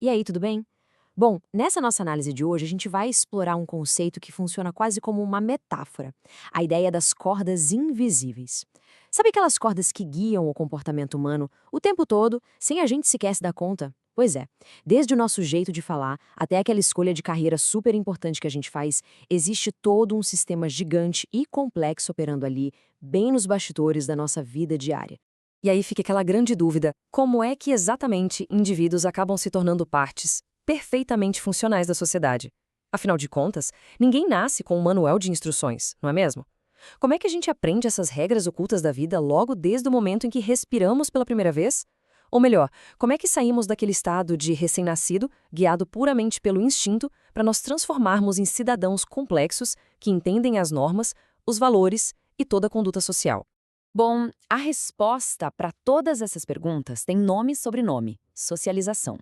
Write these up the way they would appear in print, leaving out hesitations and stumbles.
E aí, tudo bem? Bom, nessa nossa análise de hoje, a gente vai explorar um conceito que funciona quase como uma metáfora: a ideia das cordas invisíveis. Sabe aquelas cordas que guiam o comportamento humano o tempo todo, sem a gente sequer se dar conta? Pois é, desde o nosso jeito de falar até aquela escolha de carreira super importante que a gente faz, existe todo um sistema gigante e complexo operando ali, bem nos bastidores da nossa vida diária. E aí fica aquela grande dúvida: como é que exatamente indivíduos acabam se tornando partes perfeitamente funcionais da sociedade? Afinal de contas, ninguém nasce com um manual de instruções, não é mesmo? Como é que a gente aprende essas regras ocultas da vida logo desde o momento em que respiramos pela primeira vez? Ou melhor, como é que saímos daquele estado de recém-nascido, guiado puramente pelo instinto, para nos transformarmos em cidadãos complexos que entendem as normas, os valores e toda a conduta social? Bom, a resposta para todas essas perguntas tem nome e sobrenome: socialização.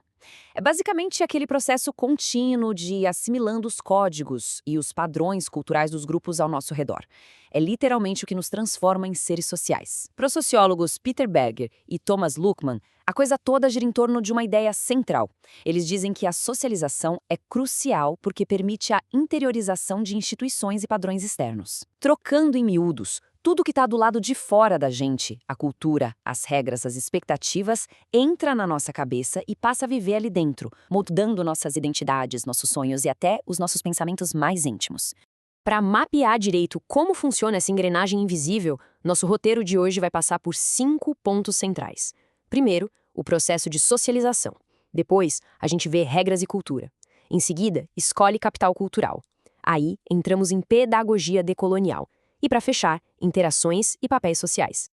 É basicamente aquele processo contínuo de ir assimilando os códigos e os padrões culturais dos grupos ao nosso redor. É literalmente o que nos transforma em seres sociais. Para os sociólogos Peter Berger e Thomas Luckmann, a coisa toda gira em torno de uma ideia central. Eles dizem que a socialização é crucial porque permite a interiorização de instituições e padrões externos. Trocando em miúdos, tudo que está do lado de fora da gente, a cultura, as regras, as expectativas, entra na nossa cabeça e passa a viver ali dentro, moldando nossas identidades, nossos sonhos e até os nossos pensamentos mais íntimos. Para mapear direito como funciona essa engrenagem invisível, nosso roteiro de hoje vai passar por 5 pontos centrais. Primeiro, o processo de socialização. Depois, a gente vê regras e cultura. Em seguida, escolhe capital cultural. Aí, entramos em pedagogia decolonial. E, para fechar, interações e papéis sociais.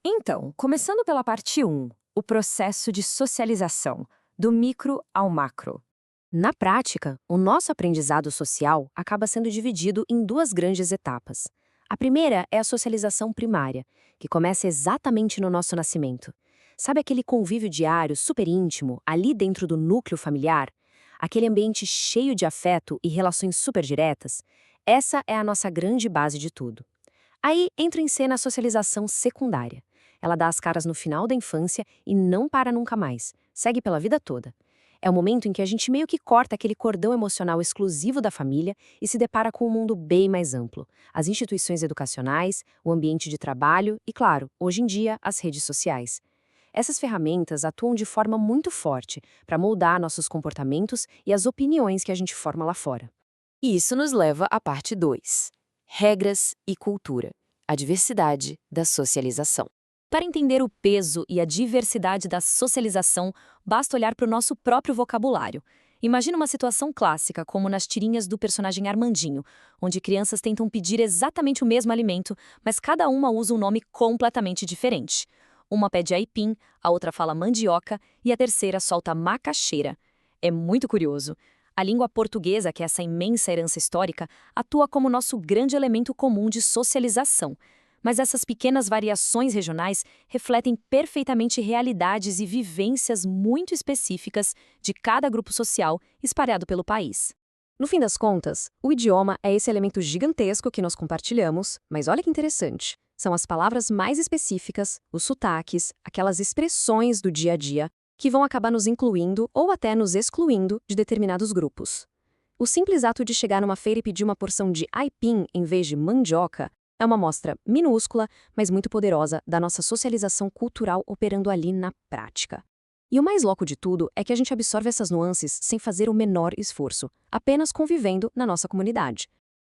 Então, começando pela parte 1, o processo de socialização, do micro ao macro. Na prática, o nosso aprendizado social acaba sendo dividido em duas grandes etapas. A primeira é a socialização primária, que começa exatamente no nosso nascimento. Sabe aquele convívio diário super íntimo, ali dentro do núcleo familiar? Aquele ambiente cheio de afeto e relações super diretas? Essa é a nossa grande base de tudo. Aí entra em cena a socialização secundária. Ela dá as caras no final da infância e não para nunca mais. Segue pela vida toda. É o momento em que a gente meio que corta aquele cordão emocional exclusivo da família e se depara com um mundo bem mais amplo. As instituições educacionais, o ambiente de trabalho e, claro, hoje em dia, as redes sociais. Essas ferramentas atuam de forma muito forte para moldar nossos comportamentos e as opiniões que a gente forma lá fora. E isso nos leva à parte 2: regras e cultura, a diversidade da socialização. Para entender o peso e a diversidade da socialização, basta olhar para o nosso próprio vocabulário. Imagina uma situação clássica, como nas tirinhas do personagem Armandinho, onde crianças tentam pedir exatamente o mesmo alimento, mas cada uma usa um nome completamente diferente. Uma pede aipim, a outra fala mandioca e a terceira solta macaxeira. É muito curioso. A língua portuguesa, que é essa imensa herança histórica, atua como nosso grande elemento comum de socialização. Mas essas pequenas variações regionais refletem perfeitamente realidades e vivências muito específicas de cada grupo social espalhado pelo país. No fim das contas, o idioma é esse elemento gigantesco que nós compartilhamos, mas olha que interessante. São as palavras mais específicas, os sotaques, aquelas expressões do dia a dia, que vão acabar nos incluindo ou até nos excluindo de determinados grupos. O simples ato de chegar numa feira e pedir uma porção de aipim em vez de mandioca é uma amostra minúscula, mas muito poderosa da nossa socialização cultural operando ali na prática. E o mais louco de tudo é que a gente absorve essas nuances sem fazer o menor esforço, apenas convivendo na nossa comunidade.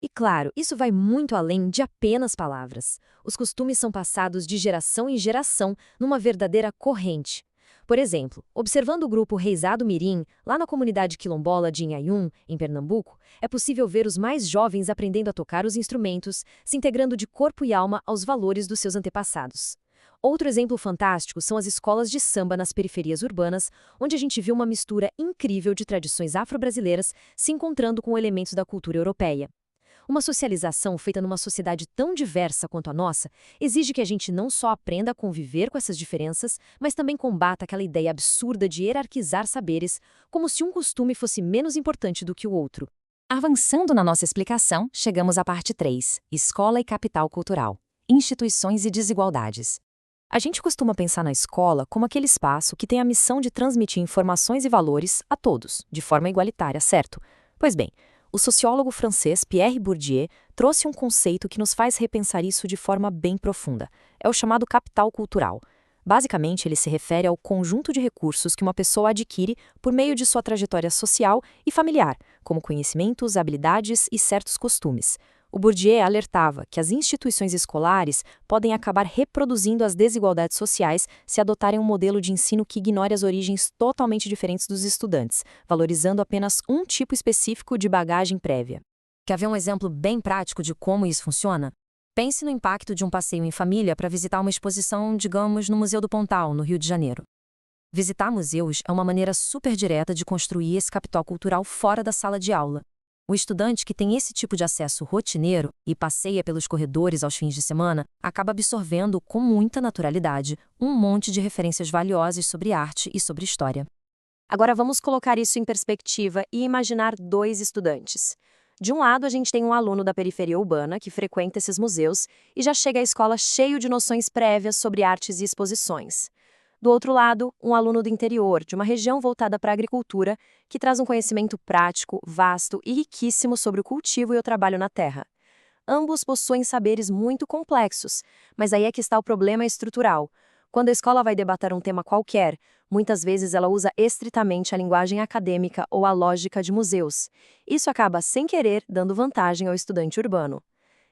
E claro, isso vai muito além de apenas palavras. Os costumes são passados de geração em geração numa verdadeira corrente. Por exemplo, observando o grupo Reisado Mirim, lá na comunidade quilombola de Inhayum, em Pernambuco, é possível ver os mais jovens aprendendo a tocar os instrumentos, se integrando de corpo e alma aos valores dos seus antepassados. Outro exemplo fantástico são as escolas de samba nas periferias urbanas, onde a gente viu uma mistura incrível de tradições afro-brasileiras se encontrando com elementos da cultura europeia. Uma socialização feita numa sociedade tão diversa quanto a nossa exige que a gente não só aprenda a conviver com essas diferenças, mas também combata aquela ideia absurda de hierarquizar saberes, como se um costume fosse menos importante do que o outro. Avançando na nossa explicação, chegamos à parte 3: escola e capital cultural, instituições e desigualdades. A gente costuma pensar na escola como aquele espaço que tem a missão de transmitir informações e valores a todos, de forma igualitária, certo? Pois bem, o sociólogo francês Pierre Bourdieu trouxe um conceito que nos faz repensar isso de forma bem profunda. É o chamado capital cultural. Basicamente, ele se refere ao conjunto de recursos que uma pessoa adquire por meio de sua trajetória social e familiar, como conhecimentos, habilidades e certos costumes. O Bourdieu alertava que as instituições escolares podem acabar reproduzindo as desigualdades sociais se adotarem um modelo de ensino que ignore as origens totalmente diferentes dos estudantes, valorizando apenas um tipo específico de bagagem prévia. Quer ver um exemplo bem prático de como isso funciona? Pense no impacto de um passeio em família para visitar uma exposição, digamos, no Museu do Pontal, no Rio de Janeiro. Visitar museus é uma maneira super direta de construir esse capital cultural fora da sala de aula. O estudante que tem esse tipo de acesso rotineiro e passeia pelos corredores aos fins de semana acaba absorvendo com muita naturalidade um monte de referências valiosas sobre arte e sobre história. Agora vamos colocar isso em perspectiva e imaginar dois estudantes. De um lado, a gente tem um aluno da periferia urbana que frequenta esses museus e já chega à escola cheio de noções prévias sobre artes e exposições. Do outro lado, um aluno do interior, de uma região voltada para a agricultura, que traz um conhecimento prático, vasto e riquíssimo sobre o cultivo e o trabalho na terra. Ambos possuem saberes muito complexos, mas aí é que está o problema estrutural. Quando a escola vai debater um tema qualquer, muitas vezes ela usa estritamente a linguagem acadêmica ou a lógica de museus. Isso acaba, sem querer, dando vantagem ao estudante urbano.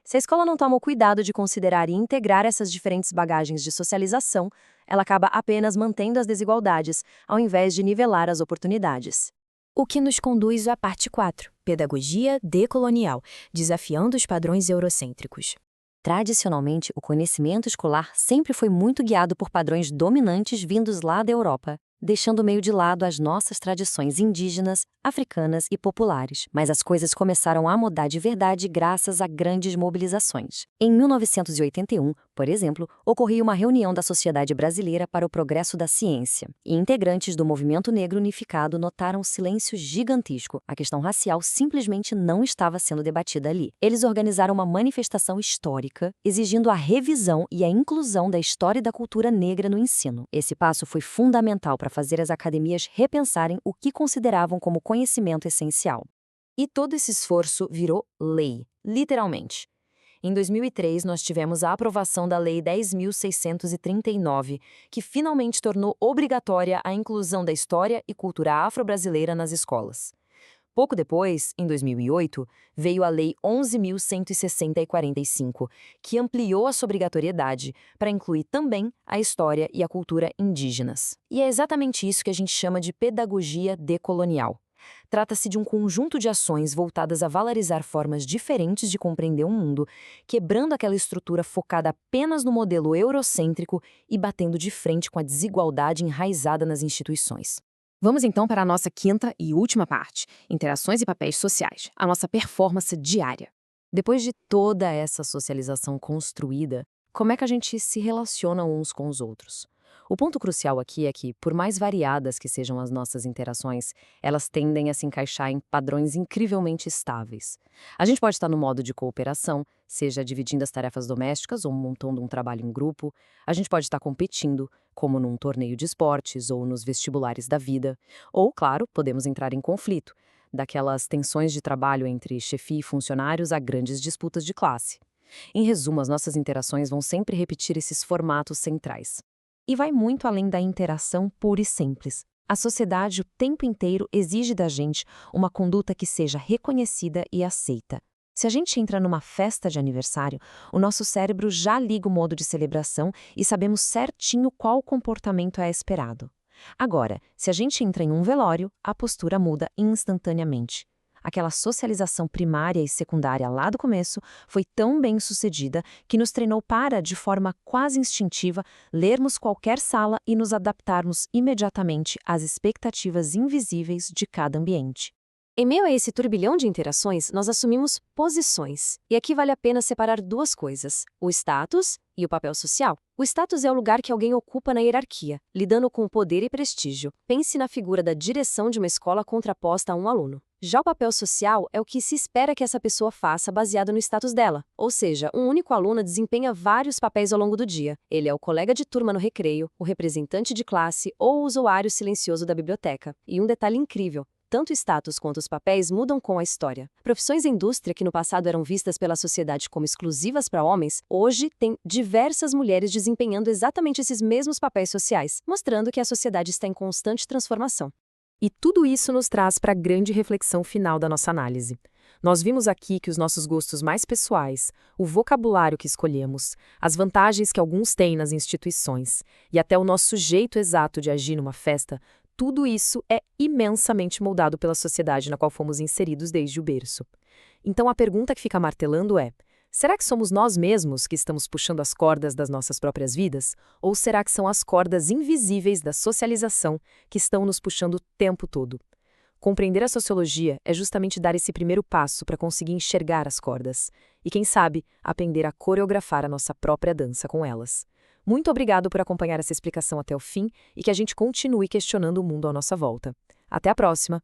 Se a escola não toma o cuidado de considerar e integrar essas diferentes bagagens de socialização, ela acaba apenas mantendo as desigualdades, ao invés de nivelar as oportunidades. O que nos conduz à parte 4, Pedagogia Decolonial, desafiando os padrões eurocêntricos. Tradicionalmente, o conhecimento escolar sempre foi muito guiado por padrões dominantes vindos lá da Europa, deixando meio de lado as nossas tradições indígenas, africanas e populares. Mas as coisas começaram a mudar de verdade graças a grandes mobilizações. Em 1981, por exemplo, ocorria uma reunião da Sociedade Brasileira para o Progresso da Ciência, e integrantes do Movimento Negro Unificado notaram um silêncio gigantesco. A questão racial simplesmente não estava sendo debatida ali. Eles organizaram uma manifestação histórica, exigindo a revisão e a inclusão da história e da cultura negra no ensino. Esse passo foi fundamental para fazer as academias repensarem o que consideravam como conhecimento essencial. E todo esse esforço virou lei, literalmente. Em 2003, nós tivemos a aprovação da Lei 10.639, que finalmente tornou obrigatória a inclusão da história e cultura afro-brasileira nas escolas. Pouco depois, em 2008, veio a Lei 11.160/45, que ampliou essa obrigatoriedade para incluir também a história e a cultura indígenas. E é exatamente isso que a gente chama de pedagogia decolonial. Trata-se de um conjunto de ações voltadas a valorizar formas diferentes de compreender o mundo, quebrando aquela estrutura focada apenas no modelo eurocêntrico e batendo de frente com a desigualdade enraizada nas instituições. Vamos então para a nossa quinta e última parte, interações e papéis sociais, a nossa performance diária. Depois de toda essa socialização construída, como é que a gente se relaciona uns com os outros? O ponto crucial aqui é que, por mais variadas que sejam as nossas interações, elas tendem a se encaixar em padrões incrivelmente estáveis. A gente pode estar no modo de cooperação, seja dividindo as tarefas domésticas ou montando um trabalho em grupo. A gente pode estar competindo, como num torneio de esportes ou nos vestibulares da vida. Ou, claro, podemos entrar em conflito, daquelas tensões de trabalho entre chefia e funcionários a grandes disputas de classe. Em resumo, as nossas interações vão sempre repetir esses formatos centrais. E vai muito além da interação pura e simples. A sociedade o tempo inteiro exige da gente uma conduta que seja reconhecida e aceita. Se a gente entra numa festa de aniversário, o nosso cérebro já liga o modo de celebração e sabemos certinho qual comportamento é esperado. Agora, se a gente entra em um velório, a postura muda instantaneamente. Aquela socialização primária e secundária lá do começo foi tão bem sucedida que nos treinou para, de forma quase instintiva, lermos qualquer sala e nos adaptarmos imediatamente às expectativas invisíveis de cada ambiente. Em meio a esse turbilhão de interações, nós assumimos posições. E aqui vale a pena separar duas coisas: o status e o papel social. O status é o lugar que alguém ocupa na hierarquia, lidando com o poder e prestígio. Pense na figura da direção de uma escola contraposta a um aluno. Já o papel social é o que se espera que essa pessoa faça baseado no status dela. Ou seja, um único aluno desempenha vários papéis ao longo do dia. Ele é o colega de turma no recreio, o representante de classe ou o usuário silencioso da biblioteca. E um detalhe incrível: tanto o status quanto os papéis mudam com a história. Profissões da indústria que no passado eram vistas pela sociedade como exclusivas para homens, hoje têm diversas mulheres desempenhando exatamente esses mesmos papéis sociais, mostrando que a sociedade está em constante transformação. E tudo isso nos traz para a grande reflexão final da nossa análise. Nós vimos aqui que os nossos gostos mais pessoais, o vocabulário que escolhemos, as vantagens que alguns têm nas instituições e até o nosso jeito exato de agir numa festa, tudo isso é imensamente moldado pela sociedade na qual fomos inseridos desde o berço. Então a pergunta que fica martelando é: será que somos nós mesmos que estamos puxando as cordas das nossas próprias vidas? Ou será que são as cordas invisíveis da socialização que estão nos puxando o tempo todo? Compreender a sociologia é justamente dar esse primeiro passo para conseguir enxergar as cordas e, quem sabe, aprender a coreografar a nossa própria dança com elas. Muito obrigado por acompanhar essa explicação até o fim e que a gente continue questionando o mundo à nossa volta. Até a próxima!